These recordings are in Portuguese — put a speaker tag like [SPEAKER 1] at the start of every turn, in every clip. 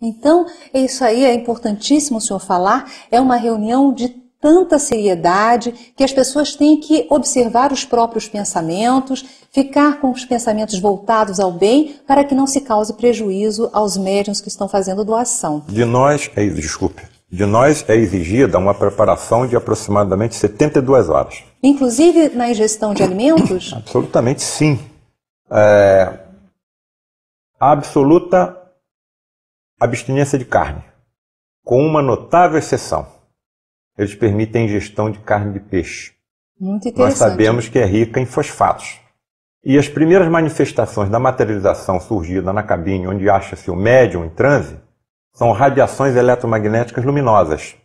[SPEAKER 1] Então, isso aí é importantíssimo o senhor falar, é uma reunião de tanta seriedade que as pessoas têm que observar os próprios pensamentos, ficar com os pensamentos voltados ao bem para que não se cause prejuízo aos médiuns que estão fazendo doação.
[SPEAKER 2] De nós é exigida uma preparação de aproximadamente 72 horas.
[SPEAKER 1] Inclusive na ingestão de alimentos?
[SPEAKER 2] Absolutamente sim. Absoluta abstinência de carne, com uma notável exceção. Eles permitem a ingestão de carne de peixe.
[SPEAKER 1] Muito interessante.
[SPEAKER 2] Nós sabemos que é rica em fosfatos. E as primeiras manifestações da materialização surgida na cabine, onde acha-se o médium em transe, são radiações eletromagnéticas luminosas.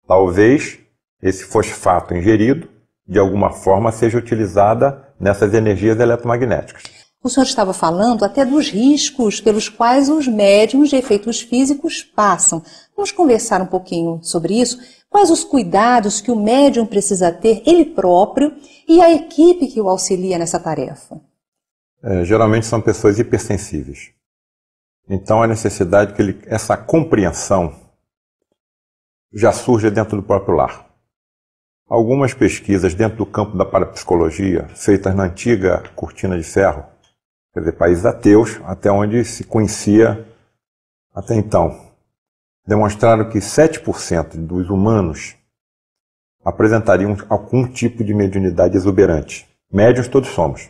[SPEAKER 2] Talvez esse fosfato ingerido, de alguma forma, seja utilizada nessas energias eletromagnéticas.
[SPEAKER 1] O senhor estava falando até dos riscos pelos quais os médiuns de efeitos físicos passam. Vamos conversar um pouquinho sobre isso. Quais os cuidados que o médium precisa ter, ele próprio, e a equipe que o auxilia nessa tarefa?
[SPEAKER 2] Geralmente são pessoas hipersensíveis. Então a necessidade que essa compreensão já surja dentro do próprio lar. Algumas pesquisas dentro do campo da parapsicologia, feitas na antiga cortina de ferro, quer dizer, países ateus, até onde se conhecia até então, demonstraram que 7% dos humanos apresentariam algum tipo de mediunidade exuberante. Médiuns todos somos.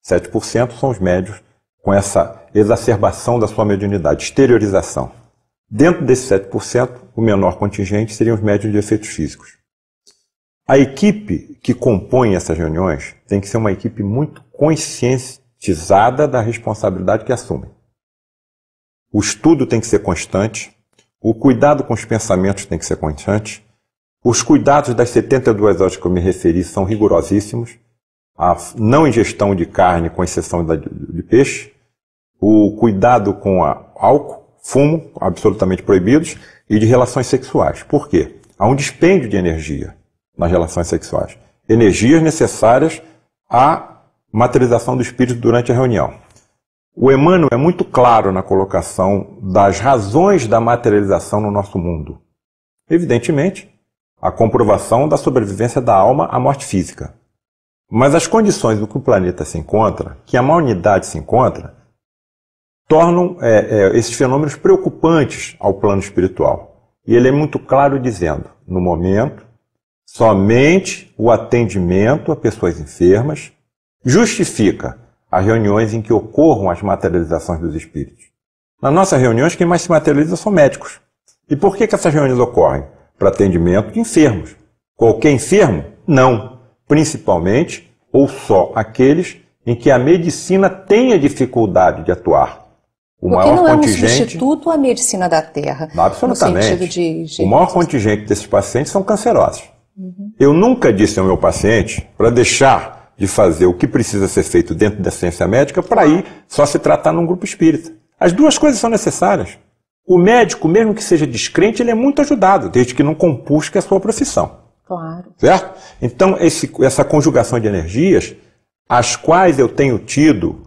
[SPEAKER 2] 7% são os médiuns com essa exacerbação da sua mediunidade, exteriorização. Dentro desses 7%, o menor contingente seriam os médiuns de efeitos físicos. A equipe que compõe essas reuniões tem que ser uma equipe muito conscientizada da responsabilidade que assume. O estudo tem que ser constante, o cuidado com os pensamentos tem que ser constante, os cuidados das 72 horas que eu me referi são rigorosíssimos, a não ingestão de carne, com exceção de peixe, o cuidado com álcool, fumo, absolutamente proibidos, e de relações sexuais. Por quê? Há um dispêndio de energia nas relações sexuais. Energias necessárias à materialização do espírito durante a reunião. O Emmanuel é muito claro na colocação das razões da materialização no nosso mundo. Evidentemente, a comprovação da sobrevivência da alma à morte física. Mas as condições do que o planeta se encontra, que a humanidade se encontra, tornam esses fenômenos preocupantes ao plano espiritual. E ele é muito claro dizendo, no momento, somente o atendimento a pessoas enfermas justifica as reuniões em que ocorram as materializações dos espíritos. Nas nossas reuniões, quem mais se materializa são médicos. E por que essas reuniões ocorrem? Para atendimento de enfermos. Qualquer enfermo? Não. Principalmente, ou só aqueles em que a medicina tenha dificuldade de atuar.
[SPEAKER 1] Porque não é um substituto à medicina da Terra.
[SPEAKER 2] Absolutamente.
[SPEAKER 1] No sentido
[SPEAKER 2] o maior contingente desses pacientes são cancerosos. Eu nunca disse ao meu paciente para deixar de fazer o que precisa ser feito dentro da ciência médica para ir só se tratar num grupo espírita. As duas coisas são necessárias. O médico, mesmo que seja descrente, ele é muito ajudado, desde que não compusque a sua profissão.
[SPEAKER 1] Claro.
[SPEAKER 2] Certo? Então, essa conjugação de energias, as quais eu tenho tido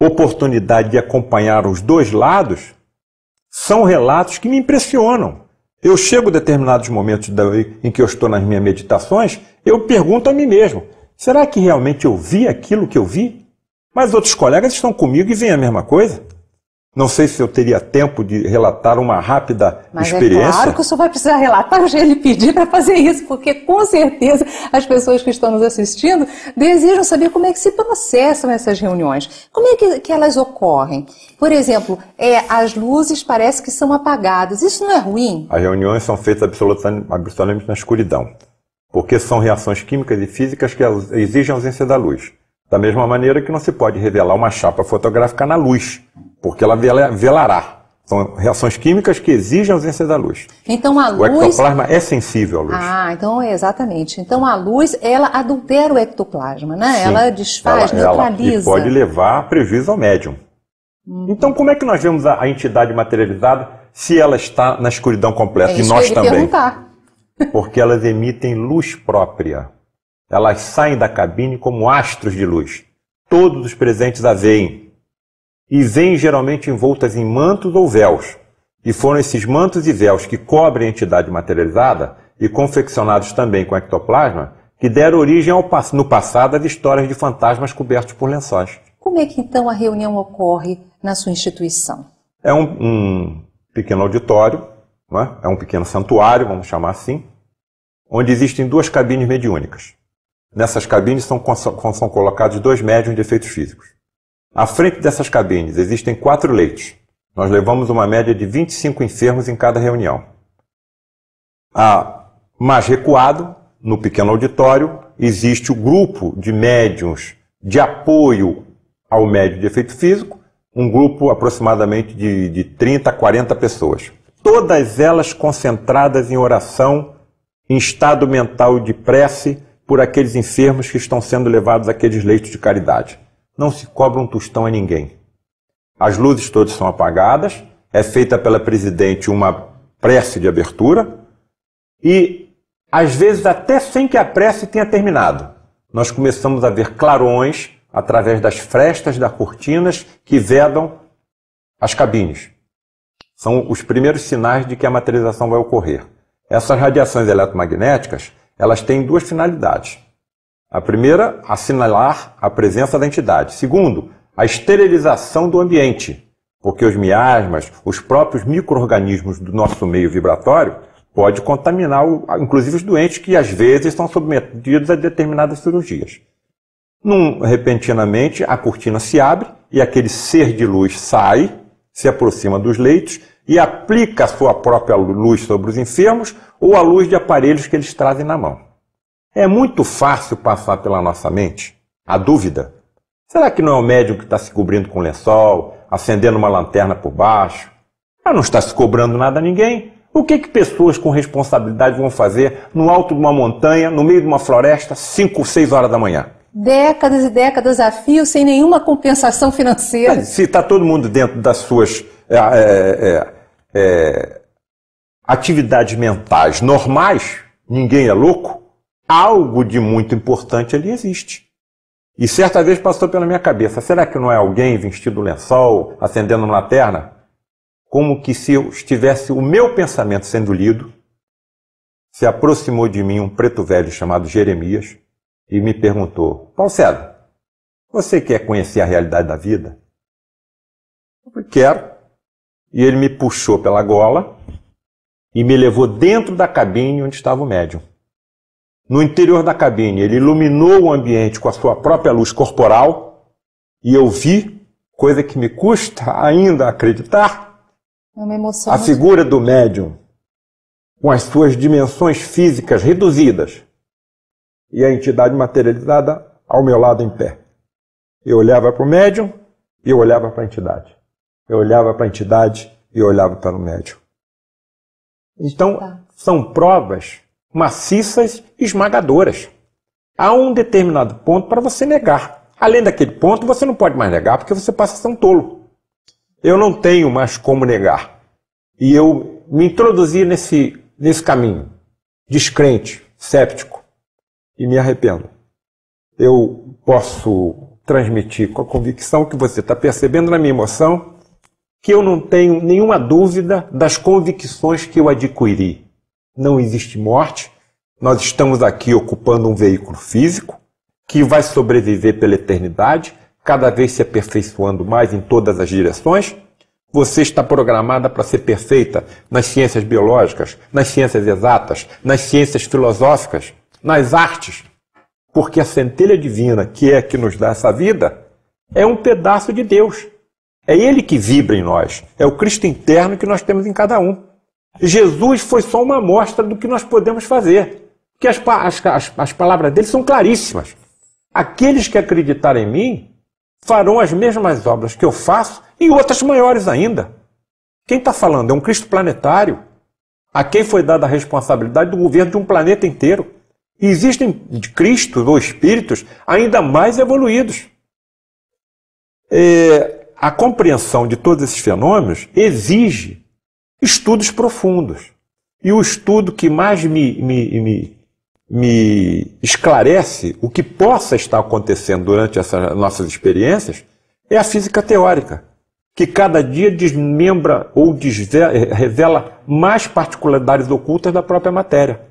[SPEAKER 2] oportunidade de acompanhar os dois lados, são relatos que me impressionam. Eu chego a determinados momentos em que eu estou nas minhas meditações, eu pergunto a mim mesmo, será que realmente eu vi aquilo que eu vi? Mas outros colegas estão comigo e veem a mesma coisa. Não sei se eu teria tempo de relatar uma rápida experiência.
[SPEAKER 1] Mas é claro que o senhor vai precisar relatar, eu já lhe pedi para fazer isso, porque com certeza as pessoas que estão nos assistindo desejam saber como é que se processam essas reuniões. Como é que elas ocorrem? Por exemplo, as luzes parece que são apagadas. Isso não é ruim?
[SPEAKER 2] As reuniões são feitas absolutamente na escuridão, porque são reações químicas e físicas que exigem a ausência da luz. Da mesma maneira que não se pode revelar uma chapa fotográfica na luz, porque ela velará. São reações químicas que exigem a ausência da luz.
[SPEAKER 1] Então a luz...
[SPEAKER 2] O ectoplasma é sensível à luz.
[SPEAKER 1] Então exatamente. Então a luz, ela adultera o ectoplasma, né?
[SPEAKER 2] Sim,
[SPEAKER 1] ela desfaz, neutraliza.
[SPEAKER 2] E pode levar a prejuízo ao médium. Então como é que nós vemos a entidade materializada se ela está na escuridão completa?
[SPEAKER 1] É isso
[SPEAKER 2] e nós
[SPEAKER 1] que eu ia
[SPEAKER 2] também.
[SPEAKER 1] perguntar.
[SPEAKER 2] Porque elas emitem luz própria. Elas saem da cabine como astros de luz. Todos os presentes a veem. E vêm geralmente envoltas em mantos ou véus. E foram esses mantos e véus que cobrem a entidade materializada e confeccionados também com ectoplasma que deram origem no passado às histórias de fantasmas cobertos por lençóis.
[SPEAKER 1] Como é que então a reunião ocorre na sua instituição?
[SPEAKER 2] É um pequeno auditório, não é? É um pequeno santuário, vamos chamar assim, onde existem 2 cabines mediúnicas. Nessas cabines são colocados 2 médiuns de efeitos físicos. À frente dessas cabines existem 4 leitos. Nós levamos uma média de 25 enfermos em cada reunião. Mais recuado, no pequeno auditório, existe o grupo de médiuns de apoio ao médium de efeito físico, um grupo aproximadamente de 30 a 40 pessoas. Todas elas concentradas em oração, em estado mental de prece, por aqueles enfermos que estão sendo levados àqueles leitos de caridade. Não se cobra um tostão a ninguém. As luzes todas são apagadas, é feita pela presidente uma prece de abertura e, às vezes, até sem que a prece tenha terminado, nós começamos a ver clarões através das frestas das cortinas que vedam as cabines. São os primeiros sinais de que a materialização vai ocorrer. Essas radiações eletromagnéticas, elas têm 2 finalidades. A primeira, assinalar a presença da entidade. Segundo, a esterilização do ambiente, porque os miasmas, os próprios micro-organismos do nosso meio vibratório, pode contaminar, inclusive, os doentes que, às vezes, são submetidos a determinadas cirurgias. Repentinamente, a cortina se abre e aquele ser de luz sai, se aproxima dos leitos e aplica a sua própria luz sobre os enfermos ou a luz de aparelhos que eles trazem na mão. É muito fácil passar pela nossa mente a dúvida. Será que não é o médium que está se cobrindo com lençol, acendendo uma lanterna por baixo? Ela não está se cobrando nada a ninguém. O que pessoas com responsabilidade vão fazer no alto de uma montanha, no meio de uma floresta, 5 ou 6 horas da manhã?
[SPEAKER 1] Décadas e décadas a fio, sem nenhuma compensação financeira.
[SPEAKER 2] Se está todo mundo dentro das suas atividades mentais normais, ninguém é louco, algo de muito importante ali existe. E certa vez passou pela minha cabeça, será que não é alguém vestido lençol, acendendo uma lanterna? Como que se eu estivesse o meu pensamento sendo lido, se aproximou de mim um preto velho chamado Jeremias e me perguntou, Paulo César, você quer conhecer a realidade da vida? Eu falei, quero. E ele me puxou pela gola e me levou dentro da cabine onde estava o médium. No interior da cabine, ele iluminou o ambiente com a sua própria luz corporal e eu vi, coisa que me custa ainda acreditar, a figura do médium com as suas dimensões físicas reduzidas e a entidade materializada ao meu lado em pé. Eu olhava para o médium e eu olhava para a entidade. Eu olhava para a entidade e eu olhava para o médium. Então, são provas maciças e esmagadoras. Há um determinado ponto para você negar. Além daquele ponto, você não pode mais negar, porque você passa a ser um tolo. Eu não tenho mais como negar. E eu me introduzi nesse caminho, descrente, séptico, e me arrependo. Eu posso transmitir com a convicção que você está percebendo na minha emoção que eu não tenho nenhuma dúvida das convicções que eu adquiri. Não existe morte, nós estamos aqui ocupando um veículo físico que vai sobreviver pela eternidade, cada vez se aperfeiçoando mais em todas as direções. Você está programada para ser perfeita nas ciências biológicas, nas ciências exatas, nas ciências filosóficas, nas artes, porque a centelha divina, que é a que nos dá essa vida, é um pedaço de Deus. É Ele que vibra em nós, é o Cristo interno que nós temos em cada um. Jesus foi só uma amostra do que nós podemos fazer, porque as palavras dele são claríssimas. Aqueles que acreditarem em mim farão as mesmas obras que eu faço e outras maiores ainda. Quem está falando é um Cristo planetário, a quem foi dada a responsabilidade do governo de um planeta inteiro. E existem Cristos ou espíritos ainda mais evoluídos. A compreensão de todos esses fenômenos exige estudos profundos. E o estudo que mais me esclarece o que possa estar acontecendo durante essas nossas experiências é a física teórica, que cada dia desmembra ou revela mais particularidades ocultas da própria matéria.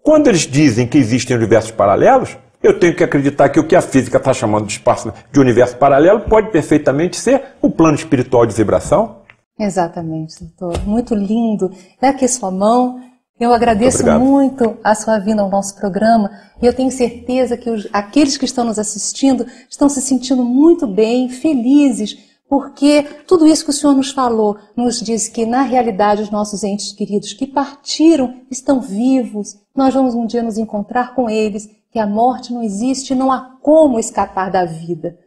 [SPEAKER 2] Quando eles dizem que existem universos paralelos, eu tenho que acreditar que o que a física está chamando de espaço de universo paralelo pode perfeitamente ser o plano espiritual de vibração.
[SPEAKER 1] Exatamente, doutor. Muito lindo. É aqui sua mão. Eu agradeço muito a sua vinda ao nosso programa e eu tenho certeza que aqueles que estão nos assistindo estão se sentindo muito bem, felizes, porque tudo isso que o senhor nos falou nos diz que, na realidade, os nossos entes queridos que partiram estão vivos. Nós vamos um dia nos encontrar com eles, que a morte não existe, não há como escapar da vida.